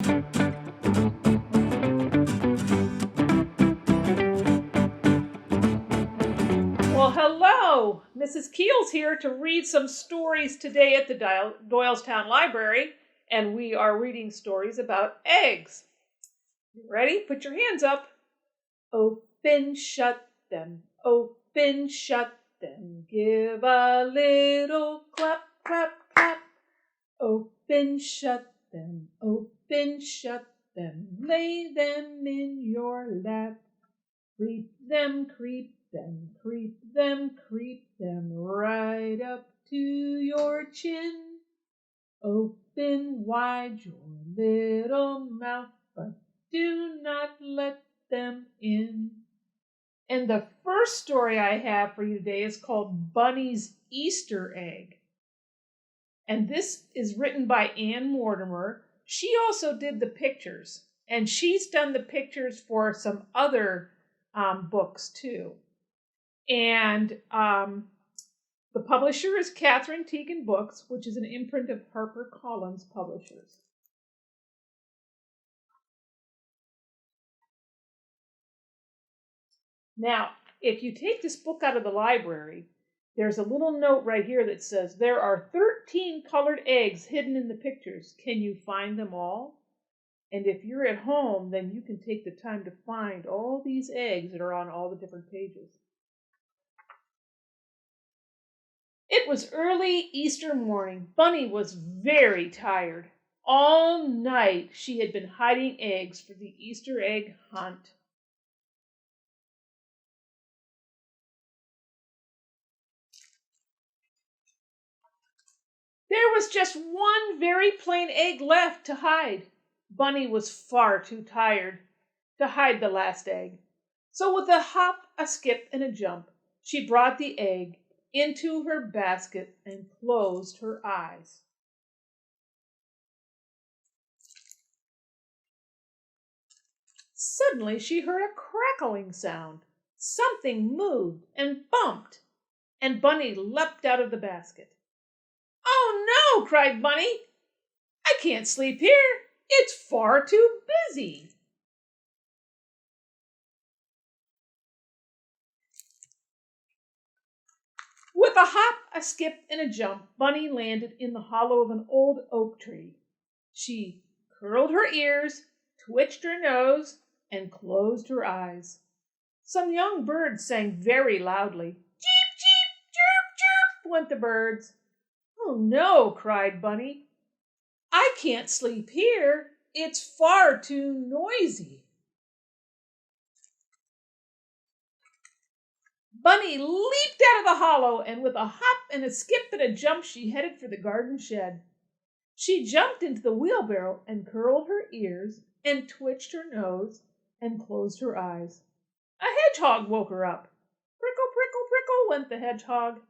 Well, hello! Mrs. Keel's here to read some stories today at the Doylestown Library, and we are reading stories about eggs. You ready? Put your hands up. Open, shut them, open, shut them. Give a little clap, clap, clap. Open, shut them, open, shut them. Lay them in your lap. Creep them, creep them, creep them, creep them right up to your chin. Open wide your little mouth, but do not let them in. And the first story I have for you today is called Bunny's Easter Egg. And this is written by Ann Mortimer. She also did the pictures, and she's done the pictures for some other books too. And the publisher is Catherine Teagan Books, which is an imprint of HarperCollins Publishers. Now, if you take this book out of the library, there's a little note right here that says, there are 13 colored eggs hidden in the pictures. Can you find them all? And if you're at home, then you can take the time to find all these eggs that are on all the different pages. It was early Easter morning. Bunny was very tired. All night she had been hiding eggs for the Easter egg hunt. There was just one very plain egg left to hide. Bunny was far too tired to hide the last egg. So with a hop, a skip, and a jump, she brought the egg into her basket and closed her eyes. Suddenly she heard a crackling sound. Something moved and bumped, and Bunny leapt out of the basket. "Oh no!" cried Bunny. "I can't sleep here. It's far too busy." With a hop, a skip, and a jump, Bunny landed in the hollow of an old oak tree. She curled her ears, twitched her nose, and closed her eyes. Some young birds sang very loudly. "Cheep, cheep, chirp, chirp," went the birds. "Oh no," cried Bunny. "I can't sleep here. It's far too noisy." Bunny leaped out of the hollow, and with a hop and a skip and a jump, she headed for the garden shed. She jumped into the wheelbarrow and curled her ears and twitched her nose and closed her eyes. A hedgehog woke her up. "Prickle, prickle, prickle," went the hedgehog.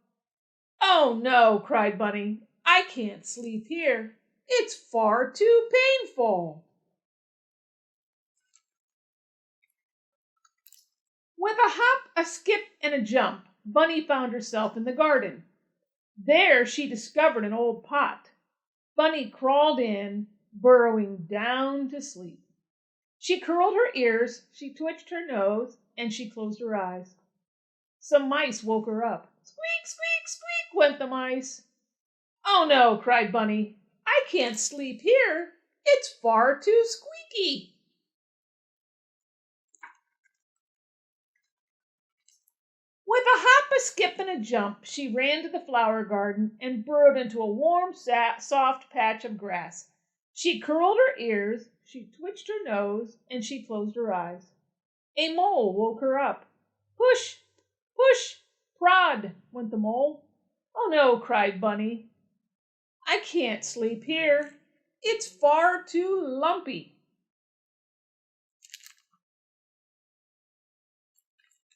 "Oh no," cried Bunny. "I can't sleep here. It's far too painful." With a hop, a skip, and a jump, Bunny found herself in the garden. There she discovered an old pot. Bunny crawled in, burrowing down to sleep. She curled her ears, she twitched her nose, and she closed her eyes. Some mice woke her up. "Squeak, squeak, squeak," went the mice. "Oh no," cried Bunny. "I can't sleep here. It's far too squeaky." With a hop, a skip, and a jump, she ran to the flower garden and burrowed into a warm, soft patch of grass. She curled her ears, she twitched her nose, and she closed her eyes. A mole woke her up. "Push, push, prod," went the mole. "Oh no," cried Bunny. "I can't sleep here. It's far too lumpy."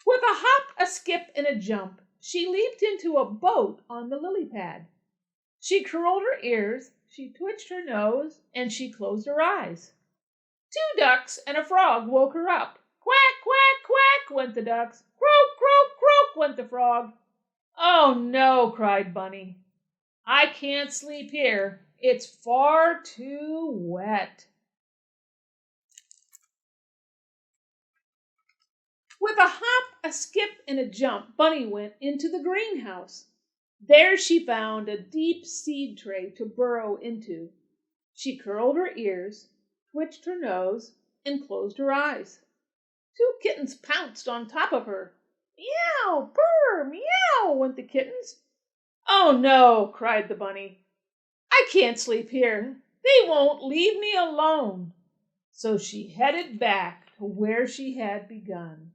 With a hop, a skip, and a jump, she leaped into a boat on the lily pad. She curled her ears, she twitched her nose, and she closed her eyes. Two ducks and a frog woke her up. "Quack, quack, quack," went the ducks. "Croak, croak, croak," went the frog. "Oh no," cried Bunny. "I can't sleep here. It's far too wet." With a hop, a skip, and a jump, Bunny went into the greenhouse. There she found a deep seed tray to burrow into. She curled her ears, twitched her nose, and closed her eyes. Two kittens pounced on top of her. Meow, purr, meow, went the kittens. Oh no, cried the bunny. I can't sleep here. They won't leave me alone. So she headed back to where she had begun.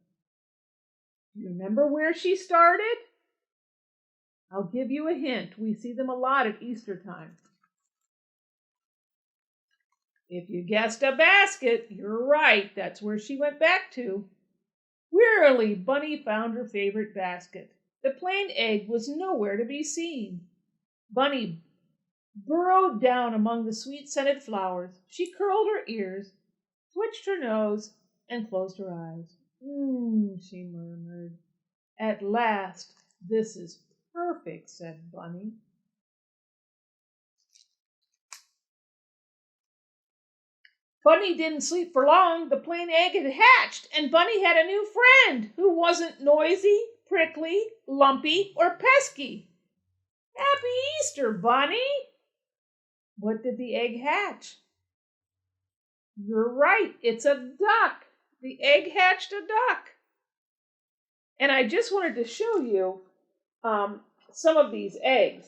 Do you remember where she started? I'll give you a hint. We see them a lot at Easter time. If you guessed a basket, you're right. That's where she went back to. Wearily, Bunny found her favorite basket. The plain egg was nowhere to be seen. Bunny burrowed down among the sweet-scented flowers. She curled her ears, twitched her nose, and closed her eyes. She murmured. At last, this is perfect, said Bunny. Bunny didn't sleep for long. The plain egg had hatched, and Bunny had a new friend who wasn't noisy, prickly, lumpy, or pesky. Happy Easter, Bunny! What did the egg hatch? You're right, it's a duck. The egg hatched a duck. And I just wanted to show you some of these eggs.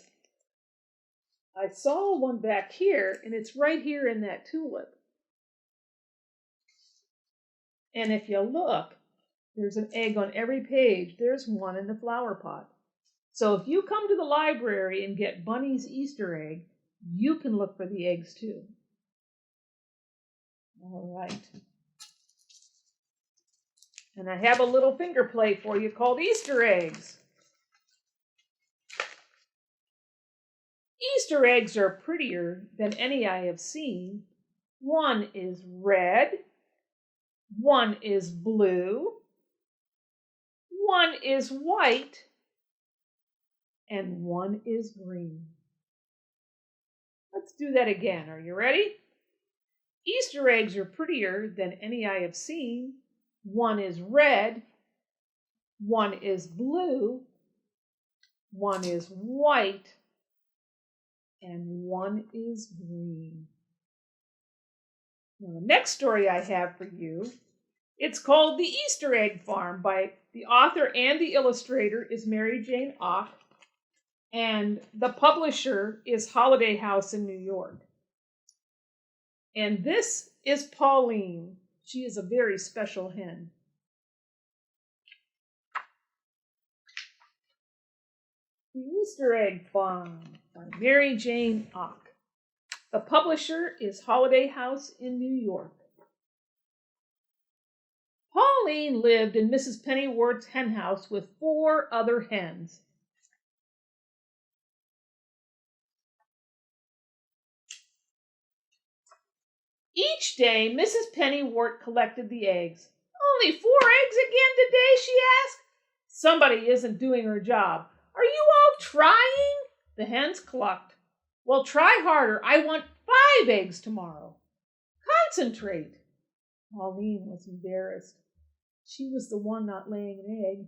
I saw one back here, and it's right here in that tulip. And if you look, there's an egg on every page. There's one in the flower pot. So if you come to the library and get Bunny's Easter egg, you can look for the eggs too. All right. And I have a little finger play for you called Easter eggs. Easter eggs are prettier than any I have seen. One is red. One is blue. One is white. And one is green. Let's do that again. Are you ready? Easter eggs are prettier than any I have seen. One is red. One is blue. One is white. And one is green. Now, the next story I have for you, it's called The Easter Egg Farm by the author and the illustrator is Mary Jane Auch, and the publisher is Holiday House in New York. And this is Pauline. She is a very special hen. The Easter Egg Farm by Mary Jane Auch. The publisher is Holiday House in New York. Pauline lived in Mrs. Pennyworth's hen house with 4 other hens. Each day, Mrs. Pennyworth collected the eggs. Only 4 eggs again today, she asked. Somebody isn't doing her job. Are you all trying? The hens clucked. Well, try harder. I want 5 eggs tomorrow. Concentrate. Pauline was embarrassed. She was the one not laying an egg.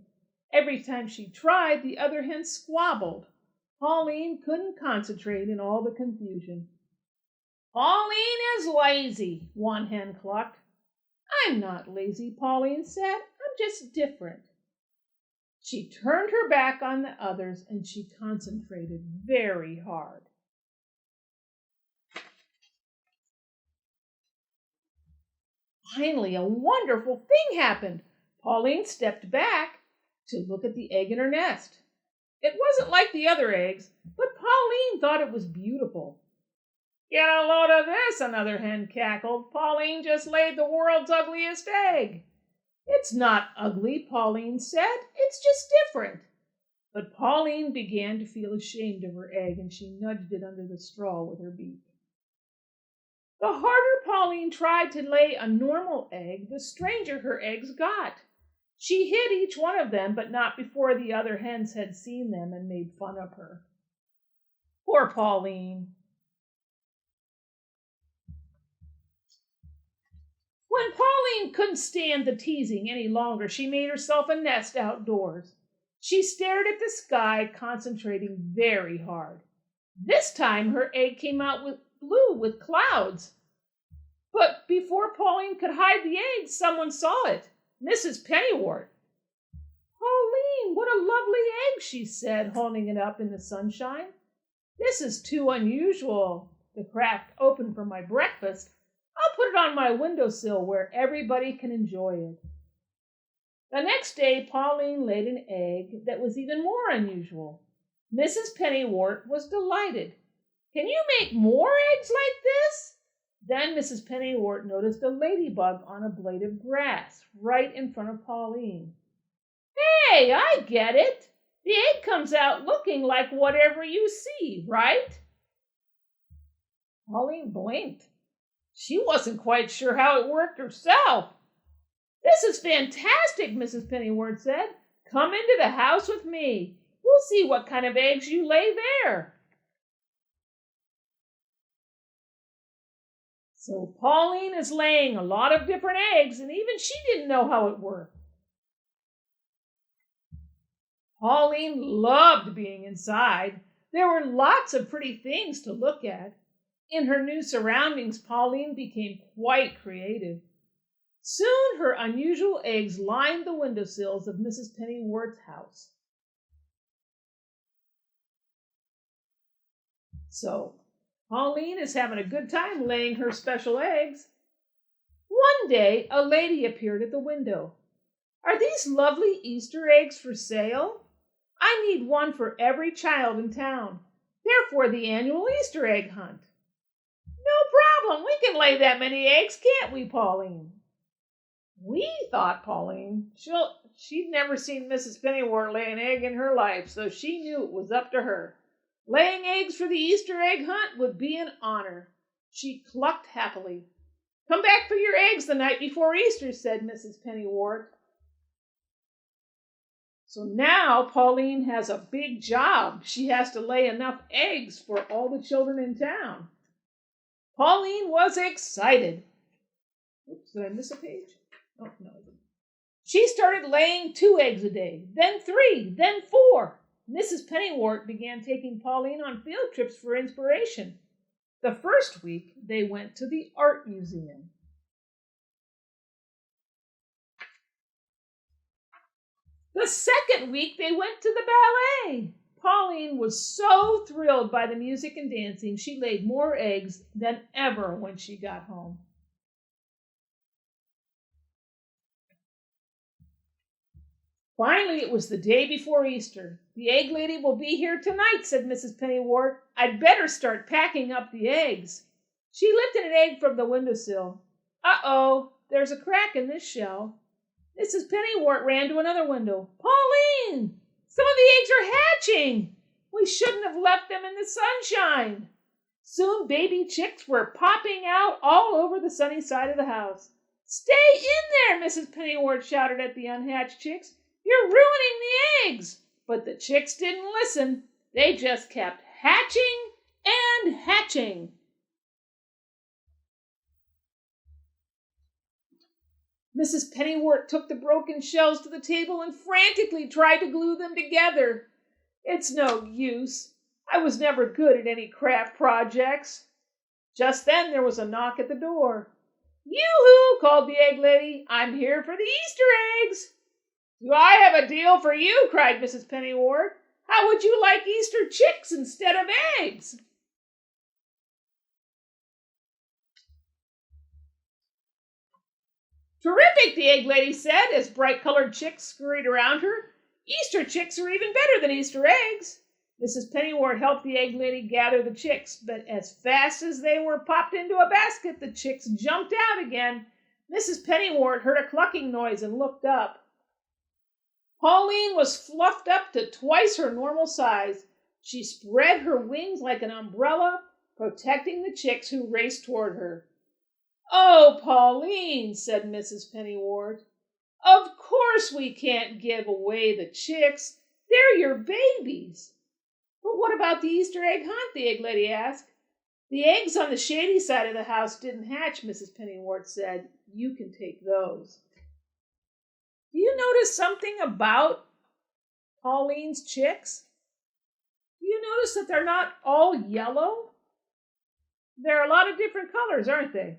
Every time she tried, the other hens squabbled. Pauline couldn't concentrate in all the confusion. Pauline is lazy, one hen clucked. I'm not lazy, Pauline said. I'm just different. She turned her back on the others and she concentrated very hard. Finally, a wonderful thing happened. Pauline stepped back to look at the egg in her nest. It wasn't like the other eggs, but Pauline thought it was beautiful. Get a load of this, another hen cackled. Pauline just laid the world's ugliest egg. It's not ugly, Pauline said. It's just different. But Pauline began to feel ashamed of her egg, and she nudged it under the straw with her beak. The harder Pauline tried to lay a normal egg, the stranger her eggs got. She hid each one of them, but not before the other hens had seen them and made fun of her. Poor Pauline. When Pauline Pauline couldn't stand the teasing any longer. She made herself a nest outdoors. She stared at the sky, concentrating very hard. This time her egg came out with blue with clouds. But before Pauline could hide the egg, someone saw it. Mrs. Pennywort. Pauline, what a lovely egg, she said, holding it up in the sunshine. This is too unusual. The crack open for my breakfast. I'll put it on my windowsill where everybody can enjoy it. The next day, Pauline laid an egg that was even more unusual. Mrs. Pennywort was delighted. Can you make more eggs like this? Then Mrs. Pennywort noticed a ladybug on a blade of grass right in front of Pauline. Hey, I get it. The egg comes out looking like whatever you see, right? Pauline blinked. She wasn't quite sure how it worked herself. This is fantastic, Mrs. Pennywort said. Come into the house with me. We'll see what kind of eggs you lay there. So Pauline is laying a lot of different eggs, and even she didn't know how it worked. Pauline loved being inside. There were lots of pretty things to look at. In her new surroundings, Pauline became quite creative. Soon her unusual eggs lined the windowsills of Mrs. Pennywort's house. So, Pauline is having a good time laying her special eggs. One day, a lady appeared at the window. Are these lovely Easter eggs for sale? I need one for every child in town. They're for the annual Easter egg hunt. No problem. We can lay that many eggs, can't we, Pauline? We, thought Pauline. She'd never seen Mrs. Pennywort lay an egg in her life, so she knew it was up to her. Laying eggs for the Easter egg hunt would be an honor. She clucked happily. Come back for your eggs the night before Easter, said Mrs. Pennywort. So now Pauline has a big job. She has to lay enough eggs for all the children in town. Pauline was excited. Oops, did I miss a page? Oh, no, I didn't. She started laying 2 eggs a day, then 3, then 4. Mrs. Pennywort began taking Pauline on field trips for inspiration. The first week, they went to the art museum. The second week, they went to the ballet. Pauline was so thrilled by the music and dancing, she laid more eggs than ever when she got home. Finally, it was the day before Easter. The egg lady will be here tonight, said Mrs. Pennywort. I'd better start packing up the eggs. She lifted an egg from the windowsill. Uh-oh, there's a crack in this shell. Mrs. Pennywort ran to another window. Pauline! Some of the eggs are hatching! We shouldn't have left them in the sunshine. Soon baby chicks were popping out all over the sunny side of the house. Stay in there, Mrs. Pennywort shouted at the unhatched chicks. You're ruining the eggs. But the chicks didn't listen. They just kept hatching and hatching. Mrs. Pennywort took the broken shells to the table and frantically tried to glue them together. It's no use. I was never good at any craft projects. Just then there was a knock at the door. Yoo-hoo, called the egg lady. I'm here for the Easter eggs. Do I have a deal for you? Cried Mrs. Pennywort. How would you like Easter chicks instead of eggs? Terrific, the egg lady said as bright-colored chicks scurried around her. Easter chicks are even better than Easter eggs. Mrs. Pennywort helped the egg lady gather the chicks, but as fast as they were popped into a basket, the chicks jumped out again. Mrs. Pennywort heard a clucking noise and looked up. Pauline was fluffed up to twice her normal size. She spread her wings like an umbrella, protecting the chicks who raced toward her. Oh, Pauline, said Mrs. Pennywort, of course we can't give away the chicks. They're your babies. But what about the Easter egg hunt? The egg lady asked. The eggs on the shady side of the house didn't hatch, Mrs. Pennywort said. You can take those. Do you notice something about Pauline's chicks? Do you notice that they're not all yellow? There are a lot of different colors, aren't they?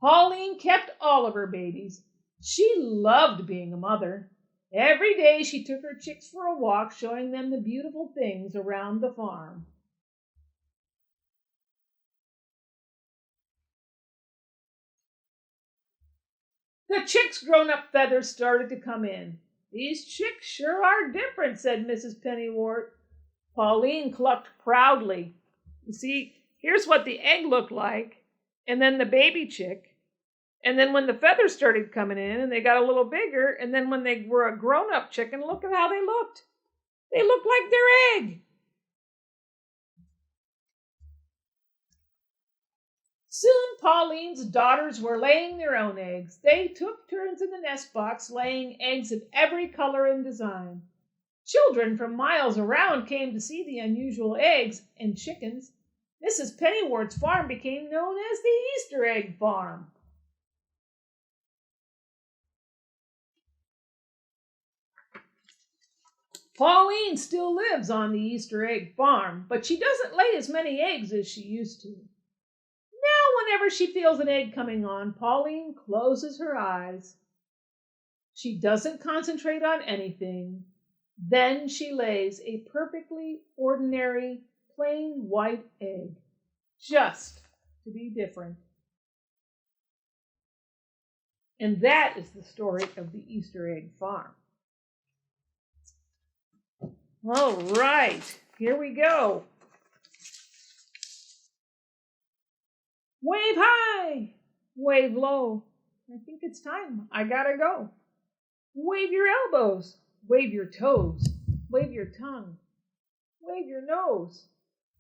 Pauline kept all of her babies. She loved being a mother. Every day she took her chicks for a walk, showing them the beautiful things around the farm. The chicks' grown-up feathers started to come in. These chicks sure are different, said Mrs. Pennywort. Pauline clucked proudly. You see, here's what the egg looked like, and then the baby chick. And then when the feathers started coming in and they got a little bigger, and then when they were a grown-up chicken, look at how they looked. They looked like their egg. Soon Pauline's daughters were laying their own eggs. They took turns in the nest box, laying eggs of every color and design. Children from miles around came to see the unusual eggs and chickens. Mrs. Pennywort's farm became known as the Easter Egg Farm. Pauline still lives on the Easter Egg Farm, but she doesn't lay as many eggs as she used to. Now, whenever she feels an egg coming on, Pauline closes her eyes. She doesn't concentrate on anything. Then she lays a perfectly ordinary, plain white egg, just to be different. And that is the story of the Easter Egg Farm. All right, here we go. Wave high, wave low. I think it's time. I gotta go. Wave your elbows, wave your toes, wave your tongue, wave your nose,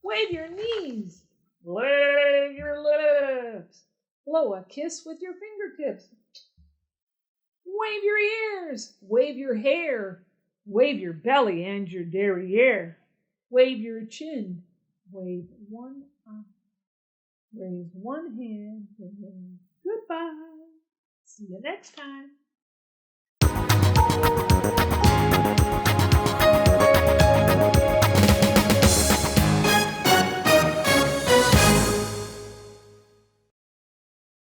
wave your knees, wave your lips. Blow a kiss with your fingertips. Wave your ears, wave your hair, wave your belly and your derriere. Wave your chin, wave one eye. Raise one hand and wave goodbye. See you next time.